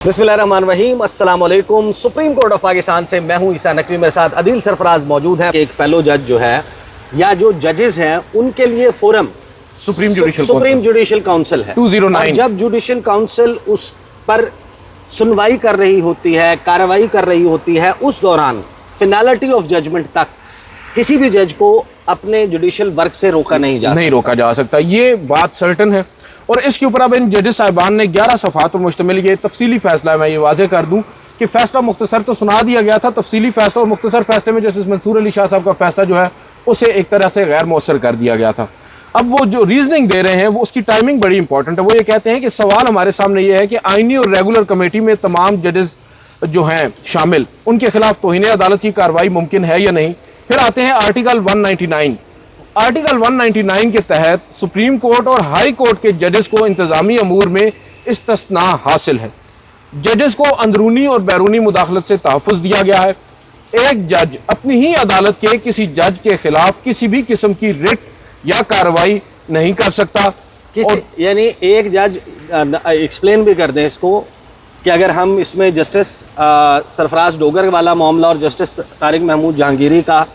बिस्मिल्लाहिर्रहमानिर्रहीम, अस्सलाम वालेकुम। सुप्रीम कोर्ट ऑफ पाकिस्तान से मैं हूं ईसा नकवी, मेरे साथ अदील सरफराज मौजूद हैं। एक फेलो जज जो है या जो जजेस हैं उनके लिए फोरम सुप्रीम जुडिशल काउंसिल है 209। जब जुडिशल काउंसिल उस पर सुनवाई कर रही होती है, कार्रवाई कर रही होती है, उस दौरान फिनालिटी ऑफ जजमेंट तक किसी भी जज को अपने जुडिशल वर्क से रोका नहीं जा सकता। ये बात सर्टन है। और इसके ऊपर अब इन जजेस साहिबान ने 11 सफ़ात पर मुश्तमिल ये तफसीली फैसला है। मैं ये वाज़े कर दूं कि फैसला मुख्तसर तो सुना दिया गया था, तफसीली फैसला और मुख्तसर फैसले में जस्टिस मंसूर अली शाह साहब का फैसला जो है उसे एक तरह से गैर मौसर कर दिया गया था। अब वो जो रीजनिंग दे रहे हैं वो उसकी टाइमिंग बड़ी इंपॉर्टेंट है। वो ये कहते हैं कि सवाल हमारे सामने ये है कि आईनी और रेगुलर कमेटी में तमाम जजेस जो हैं शामिल, उनके खिलाफ तौहीन अदालत की कार्रवाई मुमकिन है या नहीं। फिर आते हैं आर्टिकल 199। आर्टिकल 199 के तहत सुप्रीम कोर्ट और हाई कोर्ट के जजेस को इंतजामी अमूर में इस्तिस्ना हासिल है। जजेस को अंदरूनी और बैरूनी मुदाखलत से तहफ़्फ़ुज़ दिया गया है। एक जज अपनी ही अदालत के किसी जज के खिलाफ किसी भी किस्म की रिट या कार्रवाई नहीं कर सकता। यानी एक जज एक्सप्लेन भी कर दें इसको कि अगर हम इसमें जस्टिस सरफराज डोगर वाला मामला और जस्टिस तारिक महमूद जहांगीरी का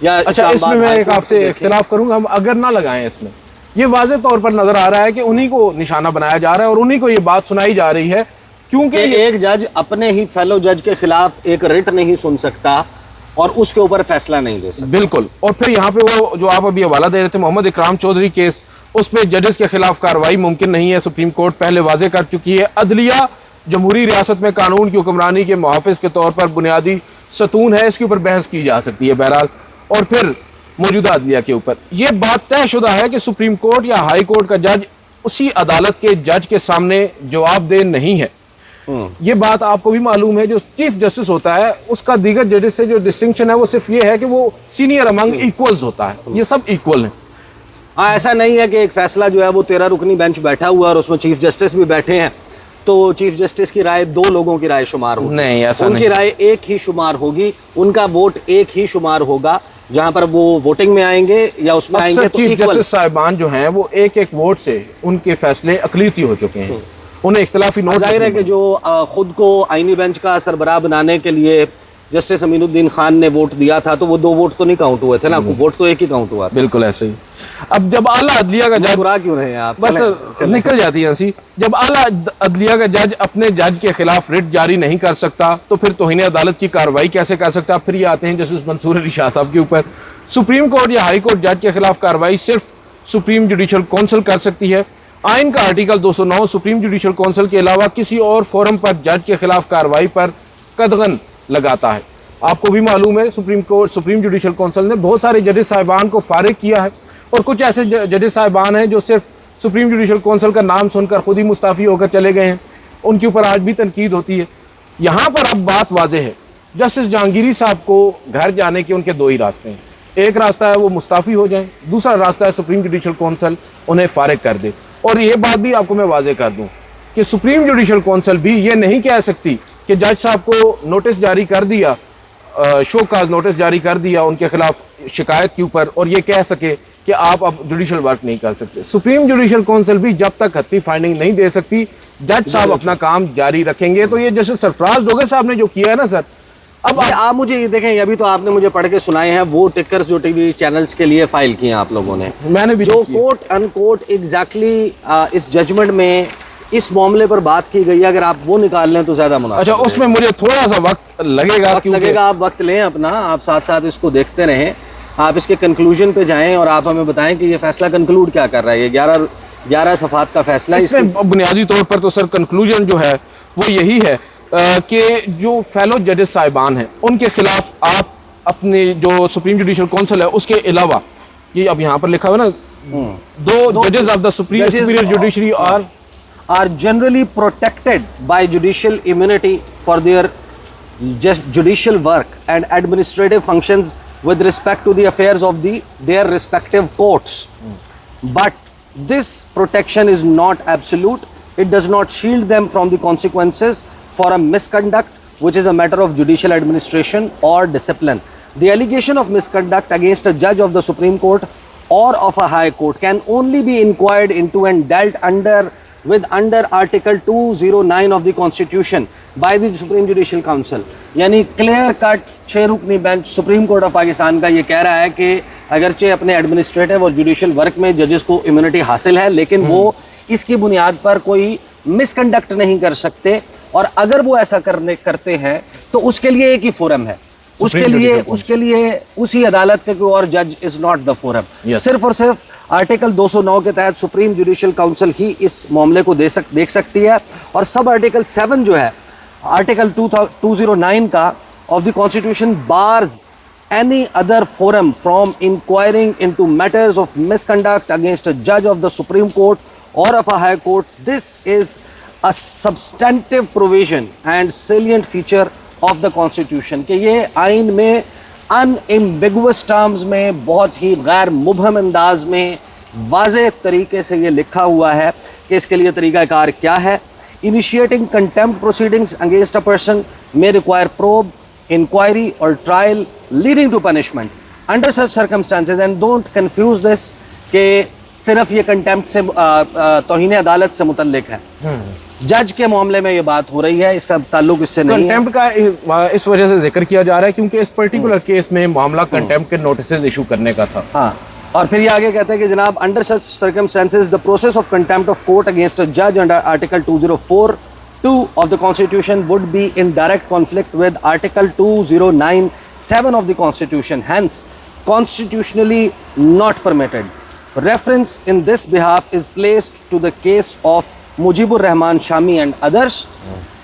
या अच्छा, इसमें मैं एक आपसे इख्तिलाफ करूंगा। हम अगर ना लगाएं इसमें, ये वाज़े तौर पर नजर आ रहा है कि उन्हीं को निशाना बनाया जा रहा है और उन्हीं को ये बात सुनाई जा रही है, क्योंकि एक जज अपने ही फेलो जज के खिलाफ एक रिट नहीं सुन सकता और उसके ऊपर फैसला नहीं दे सकता। बिल्कुल। और फिर यहाँ पे वो जो आप अभी हवाला दे रहे थे मोहम्मद इकराम चौधरी केस, उस पर जजेस के खिलाफ कार्रवाई मुमकिन नहीं है। सुप्रीम कोर्ट पहले वाजे कर चुकी है। अदलिया जमहूरी रियासत में कानून की हुक्मरानी के मुहाफिज के तौर पर बुनियादी सतून है, इसके ऊपर बहस की जा सकती है बहरहाल। और फिर मौजूदा अदलिया के ऊपर यह बात तयशुदा है कि सुप्रीम कोर्ट या हाई कोर्ट का जज उसी अदालत के जज के सामने जवाबदेह नहीं है। ये बात आपको भी मालूम है। जो चीफ जस्टिस होता है उसका दीगर जजेस से जो डिस्टिंक्शन है वो सिर्फ ये है कि वो सीनियर अमंग इक्वल्स होता है। ये सब इक्वल हैं। हाँ, ऐसा नहीं है कि एक फैसला जो है वो 13 रुकनी बेंच बैठा हुआ और उसमें चीफ जस्टिस भी बैठे हैं तो चीफ जस्टिस की राय 2 लोगों की राय शुमार होगी। नहीं, ऐसा उनकी राय एक ही शुमार होगी, उनका वोट एक ही शुमार होगा। जहां पर वो वोटिंग में आएंगे या उसमें आएंगे तो चीफ जस्टिस साहिबान जो हैं वो एक एक वोट से उनके फैसले अकलीती हो चुके हैं। उन्हें इख्तिलाफी नोट जाहिर है कि जो खुद को आईनी बेंच का सरबराह बनाने के लिए जस्टिस अमीनुद्दीन खान ने वोट दिया था तो वो 2 वोट तो नहीं काउंट हुए थे ना, वोट तो एक ही काउंट हुआ था। बिल्कुल ऐसे ही। अब जब आला अदलिया का जज, बुरा क्यों रहे आप, बस निकल जाती है हंसी। जब आला अदलिया का जज अपने जज के खिलाफ रिट जारी नहीं कर सकता तो फिर तौहीन अदालत की कार्रवाई कैसे कर सकता। फिर ये आते हैं जस्टिस मंसूर अली शाह साहब के ऊपर। सुप्रीम कोर्ट या हाई कोर्ट जज के खिलाफ कार्रवाई सिर्फ सुप्रीम जुडिशल काउंसिल कर सकती है। आइन का आर्टिकल 209 सुप्रीम जुडिशल काउंसिल के अलावा किसी और फोरम पर जज के खिलाफ कार्रवाई पर कदगन लगाता है। आपको भी मालूम है सुप्रीम जुडिशल काउंसिल ने बहुत सारे जजेस साहिबान को फारिग किया है और कुछ ऐसे जजेस साहिबान हैं जो सिर्फ सुप्रीम जुडिशल काउंसिल का नाम सुनकर खुद ही मुस्ताफ़ी होकर चले गए हैं। उनके ऊपर आज भी तनकीद होती है। यहाँ पर अब बात वाज़े है, जस्टिस जहांगीरी साहब को घर जाने के उनके 2 ही रास्ते हैं। एक रास्ता है वो मुस्ताफ़ी हो जाएं, दूसरा रास्ता है सुप्रीम जुडिशल काउंसिल उन्हें फारिग कर दे। और ये बात भी आपको मैं वाज़े कर दूँ कि सुप्रीम जुडिशल काउंसिल भी ये नहीं कह सकती कि जज साहब को नोटिस जारी कर दिया, शोकाज नोटिस जारी कर दिया उनके खिलाफ शिकायत के ऊपर, और ये कह सके कि आप अब जुडिशल वर्क नहीं कर सकते। सुप्रीम जुडिशल काउंसिल भी जब तक हत्ती फाइंडिंग नहीं दे सकती, जज साहब अपना काम जारी रखेंगे। तो ये जैसे सरफराज डोगर साहब ने जो किया है ना सर, अब आप मुझे ये देखें, अभी तो आपने मुझे पढ़ के सुनाए हैं वो टिकर्स जो टीवी चैनल्स के लिए फाइल किए हैं आप लोगों ने, मैंने भी जो कोट अनकोट एग्जैक्टली इस जजमेंट में इस मामले पर बात की गई है, अगर आप वो निकाल लें तो ज्यादा मुनासिब। अच्छा, उसमें मुझे थोड़ा सा वक्त लगेगा। आप वक्त लें अपना, आप साथ साथ इसको देखते रहें, आप इसके कंक्लूजन पे जाएं और आप हमें बताएं कि ये फैसला कंक्लूड क्या कर रहा है। ये 11 सफ़ात का फैसला है। इसमें बुनियादी तौर पर तो सर कंक्लूजन जो है वो यही है कि जो फेलो जजेस साहिबान हैं उनके खिलाफ आप अपने जो सुप्रीम जुडिशल काउंसिल है उसके अलावा, ये अब यहाँ पर लिखा हुआ ना, 2 जजेस of the superior judiciary are generally protected by judicial immunity for their judicial work and administrative functions with respect to the affairs of their respective courts. But this protection is not absolute. It does not shield them from the consequences for a misconduct which is a matter of judicial administration or discipline. The allegation of misconduct against a judge of the Supreme Court or of a high court can only be inquired into and dealt under with under Article 209 of the Constitution by the Supreme Judicial Council. यानी clear cut 6 रुकनी bench supreme court of Pakistan का ये कह रहा है कि अगरचे अपने एडमिनिस्ट्रेटिव और जुडिशियल वर्क में जजेस को इम्यूनिटी हासिल है, लेकिन वो इसकी बुनियाद पर कोई मिसकंडक्ट नहीं कर सकते, और अगर वो ऐसा करते हैं तो उसके लिए एक ही फोरम है, उसके लिए उसी अदालत के कोई और जज इज नॉट द फोरम। सिर्फ और सिर्फ आर्टिकल 209 के तहत सुप्रीम जुडिशियल काउंसिल ही इस मामले को देख सकती है, और सब आर्टिकल 7 जो है आर्टिकल 209 का of the constitution bars any other forum from inquiring into matters of misconduct against a judge of the Supreme Court or of a High Court. This is a substantive provision and salient feature of the Constitution कि ये आइन में unambiguous terms में बहुत ही गैर मुबहम अंदाज में वाज़ेह तरीके से ये लिखा हुआ है कि इसके लिए तरीक़ाकार क्या है। Initiating contempt proceedings against a person may require probe, inquiry or trial leading to punishment under such circumstances, and don't confuse this कि सिर्फ ये कंटेम्प्ट से तौहीन अदालत से मुतल्लिक है। जज के मामले में ये बात हो रही है, इसका ताल्लुक इससे नहीं है। कंटेम्प्ट का इस वजह से जिक्र किया जा रहा है क्योंकि इस पर्टिकुलर केस में मामला कंटेम्प्ट के नोटिस इशू करने का था। हाँ, और फिर ये आगे कहते हैं कि जनाब under such circumstances the process of contempt of court against a जज under article 204(2) of the Constitution would be in direct conflict with Article 209(7) of the Constitution, hence constitutionally not permitted. Reference in this behalf is placed to the case of Mujibur Rahman Shami and others.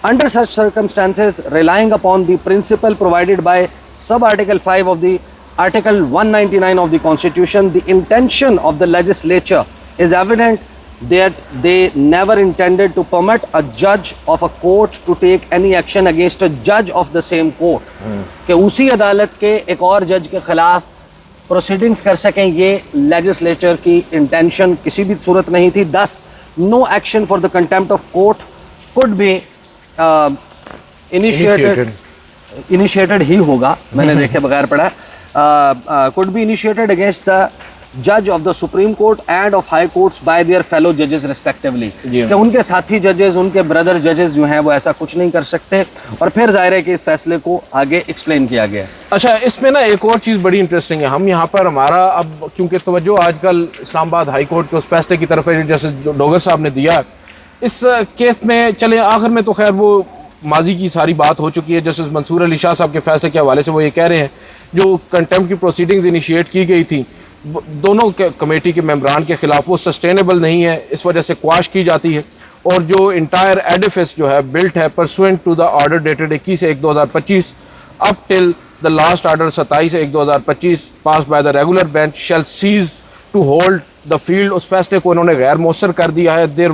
Under such circumstances, relying upon the principle provided by sub-article 5 of the Article 199 of the Constitution, the intention of the legislature is evident that they never intended to permit a judge of a court to take any action against a judge of the same court. कि उसी अदालत के एक और जज के खिलाफ proceedings कर सकें, ये लेजिस्लेचर की इंटेंशन किसी भी सूरत नहीं थी। Thus no action for the contempt of court could be initiated ही होगा, मैंने देखे बगैर पढ़ा, could be initiated against the judge of the Supreme Court and of High Courts by their fellow judges respectively. कि उनके साथी जजेस, उनके ब्रदर जजेस जो हैं वो ऐसा कुछ नहीं कर सकते, और फिर जाहिर है कि इस फैसले को आगे एक्सप्लेन किया गया। अच्छा, इसमें ना एक और चीज़ बड़ी इंटरेस्टिंग है। हम यहाँ पर हमारा अब क्योंकि तवज्जो आजकल इस्लामाबाद हाई कोर्ट के उस फैसले की तरफ है जैसे डोगर साहब ने दिया इस केस में, चले आखिर में तो खैर वो माजी की सारी बात हो चुकी है। जस्टिस मंसूर अली शाह साहब के फैसले के हवाले से वो ये कह रहे हैं जो कंटेम्प्ट की प्रोसीडिंग्स इनिशिएट की गई थी दोनों कमेटी के मेंबरान के खिलाफ, वो सस्टेनेबल नहीं है, इस वजह से क्वाश की जाती है, और जो इंटायर एडिफिस जो है बिल्ट है pursuant to the order dated 21/1/2025 up till the last order 27/1/2025 passed by the regular bench shall cease to hold the field. उस फैसले को उन्होंने गैर मौसर कर दिया है। देर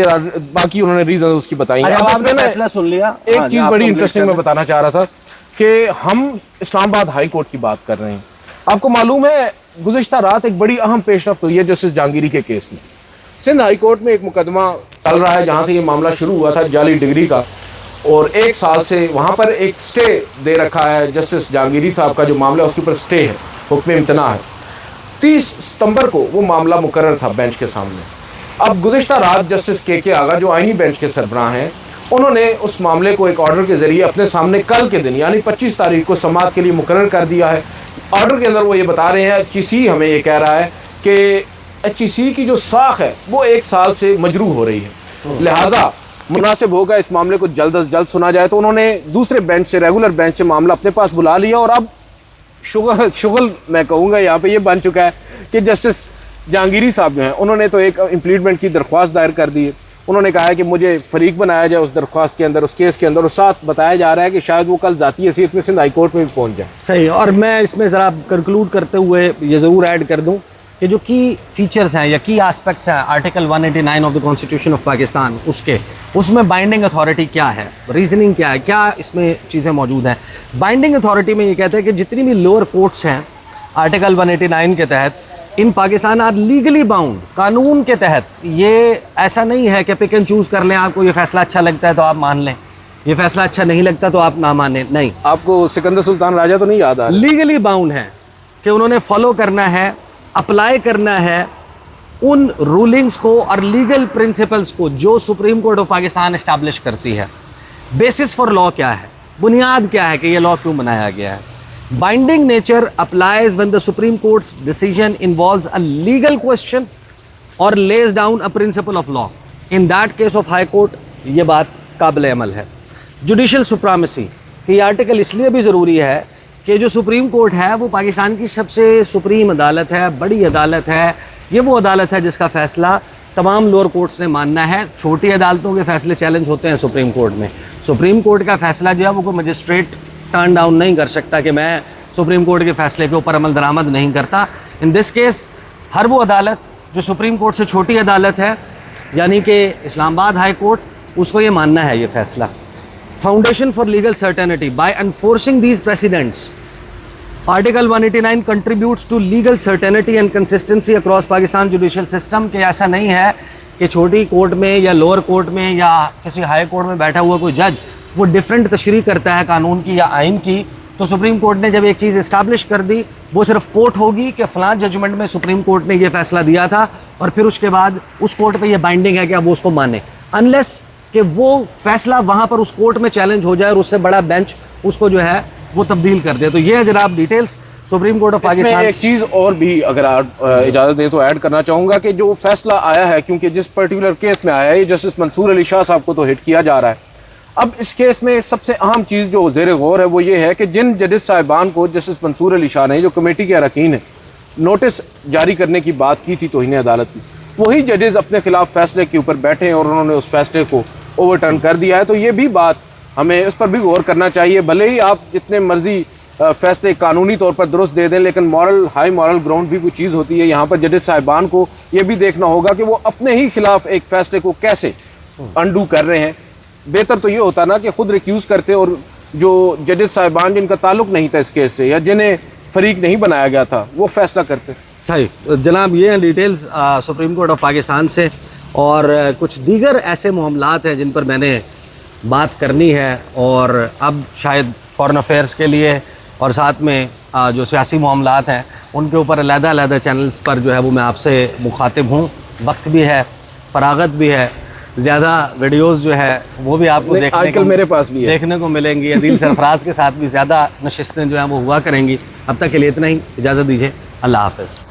आर बाकी उन्होंने रीजन उसकी बताई है। फैसला सुन लिया। एक चीज़ बड़ी इंटरेस्टिंग मैं बताना चाह रहा था कि हम इस्लामाबाद हाई कोर्ट की बात कर रहे हैं। आपको मालूम है गुज़िश्ता रात एक बड़ी अहम पेशरफ्त हुई है जस्टिस जहांगीरी के केस में। सिंध हाई कोर्ट में एक मुकदमा चल रहा है जहां से ये मामला शुरू हुआ था जाली डिग्री का, और 1 साल से वहां पर एक स्टे दे रखा है जस्टिस जहांगीरी साहब का जो मामला उसके ऊपर स्टे है, हुक्म इम्तना है। 30 सितंबर को वो मामला मुकर्रर था बेंच के सामने। अब गुज़िश्ता रात जस्टिस के आगा जो आइनी बेंच के सरबराह हैं उन्होंने उस मामले को एक ऑर्डर के जरिए अपने सामने कल के दिन यानी 25 तारीख को समाअत के लिए मुकर्रर कर दिया है। ऑर्डर के अंदर वो ये बता रहे हैं, HEC हमें ये कह रहा है कि HEC की जो साख है वो 1 साल से मजरू हो रही है, लिहाजा मुनासिब होगा इस मामले को जल्द अज जल्द सुना जाए। तो उन्होंने दूसरे बेंच से, रेगुलर बेंच से मामला अपने पास बुला लिया, और अब शुगल मैं कहूँगा यहाँ पे ये बन चुका है कि जस्टिस जहांगीरी साहब जो हैं उन्होंने तो एक इम्प्लीटमेंट की दरख्वास्त दायर कर दी है। उन्होंने कहा है कि मुझे फरीक बनाया जाए उस दरख्वास्त के अंदर, उस केस के अंदर, और साथ बताया जा रहा है कि शायद वो कल ज़ाती हैसियत में सिंध हाई कोर्ट में भी पहुंच जाए। सही, और मैं इसमें ज़रा कंक्लूड करते हुए ये ज़रूर ऐड कर दूं कि जो की फीचर्स हैं या की एस्पेक्ट्स हैं article 189 of the constitution of Pakistan, उसमें बाइंडिंग अथॉरिटी क्या है, रीजनिंग क्या है, क्या इसमें चीज़ें मौजूद हैं। बाइंडिंग अथॉरिटी में ये कहते हैं कि जितनी भी लोअर कोर्ट्स हैं आर्टिकल 189 के तहत इन पाकिस्तान आर लीगली बाउंड, कानून के तहत। ये ऐसा नहीं है कि पिक एंड चूज़ कर लें, आपको ये फैसला अच्छा लगता है तो आप मान लें, ये फैसला अच्छा नहीं लगता तो आप ना माने, नहीं। आपको सिकंदर सुल्तान राजा तो नहीं याद आ रहा? लीगली बाउंड है कि उन्होंने फॉलो करना है, अप्लाई करना है उन रूलिंग्स को और लीगल प्रिंसिपल्स को जो supreme court of Pakistan establish करती है। बेसिस फॉर लॉ क्या है, बुनियाद क्या है कि ये लॉ क्यों बनाया गया है। Binding nature applies when the supreme court's decision involves a legal question और lays down a principle of law. In that case of high court ये बात काबिल अमल है। जुडिशल सुप्रीमेसी कि आर्टिकल इसलिए भी ज़रूरी है कि जो सुप्रीम कोर्ट है वो पाकिस्तान की सबसे सुप्रीम अदालत है, बड़ी अदालत है। ये वो अदालत है जिसका फ़ैसला तमाम लोअर कोर्ट्स ने मानना है। छोटी अदालतों के फैसले चैलेंज होते हैं सुप्रीम कोर्ट में। सुप्रीम कोर्ट का फ़ैसला जो है वो कोई मजिस्ट्रेट टर्न डाउन नहीं कर सकता कि मैं सुप्रीम कोर्ट के फ़ैसले के ऊपर अमल दरामद नहीं करता। इन दिस केस हर वो अदालत जो सुप्रीम कोर्ट से छोटी अदालत है, यानी कि इस्लामाबाद हाई कोर्ट, उसको ये मानना है ये फ़ैसला। Foundation for legal certainty by enforcing these precedents, article 189 contributes to legal certainty and consistency across Pakistan judicial system. कि ऐसा नहीं है कि छोटी कोर्ट में या लोअर कोर्ट में या किसी हाई कोर्ट में बैठा हुआ कोई जज वो डिफरेंट तशरीह करता है कानून की या आइन की। तो सुप्रीम कोर्ट ने जब एक चीज़ इस्टाब्लिश कर दी, वो सिर्फ कोर्ट होगी कि फ़लाँ जजमेंट में सुप्रीम कोर्ट ने ये फ़ैसला दिया था और फिर उसके बाद उस कोर्ट पे ये बाइंडिंग है कि अब वो उसको माने, अनलेस कि वो फैसला वहाँ पर उस कोर्ट में चैलेंज हो जाए और उससे बड़ा बेंच उसको जो है वो तब्दील कर दे। तो ये है जनाब details supreme court of Pakistan. एक चीज़ और भी अगर आप इजाज़त दें तो ऐड करना चाहूँगा कि जो फैसला आया है, क्योंकि जिस पर्टिकुलर केस में आया है, जस्टिस मंसूर अली शाह साहब को तो हिट किया जा रहा है। अब इस केस में सबसे अहम चीज़ जो ज़ेर गौर है वो ये है कि जिन जजेस साहिबान को जस्टिस मंसूर अली शाह ने, जो कमेटी के अरकान हैं, नोटिस जारी करने की बात की थी तौहीन अदालत की, वही जजेस अपने खिलाफ फैसले के ऊपर बैठे हैं और उन्होंने उस फैसले को ओवरटर्न कर दिया है। तो ये भी बात हमें इस पर भी गौर करना चाहिए। भले ही आप जितने मर्जी फैसले कानूनी तौर पर दुरुस्त दे दें, लेकिन मॉरल हाई मॉरल ग्राउंड भी कोई चीज़ होती है। यहाँ पर जजेस साहिबान को ये भी देखना होगा कि वो अपने ही खिलाफ एक फैसले को कैसे अंडू कर रहे हैं। बेहतर तो ये होता ना कि खुद रिक्यूज़ करते और जो जजेस साहिबान जिनका ताल्लुक नहीं था इस केस से या जिन्हें फरीक नहीं बनाया गया था वो फैसला करते। सही जनाब, ये हैं details supreme court of Pakistan से। और कुछ दीगर ऐसे मामलात हैं जिन पर मैंने बात करनी है, और अब शायद फॉरेन अफेयर्स के लिए और साथ में जो सियासी मामलात हैं उनके ऊपर अलग-अलग चैनल्स पर जो है वो मैं आपसे मुखातिब हूँ। वक्त भी है, फरागत भी है, ज़्यादा वीडियोस जो है वो भी आपको मेरे पास भी देखने को मिलेंगी। अदील सरफराज के साथ भी ज़्यादा नशिस्तें जो हैं वो हुआ करेंगी। अब तक के लिए इतना ही, इजाज़त दीजिए, अल्लाह हाफ़िज़।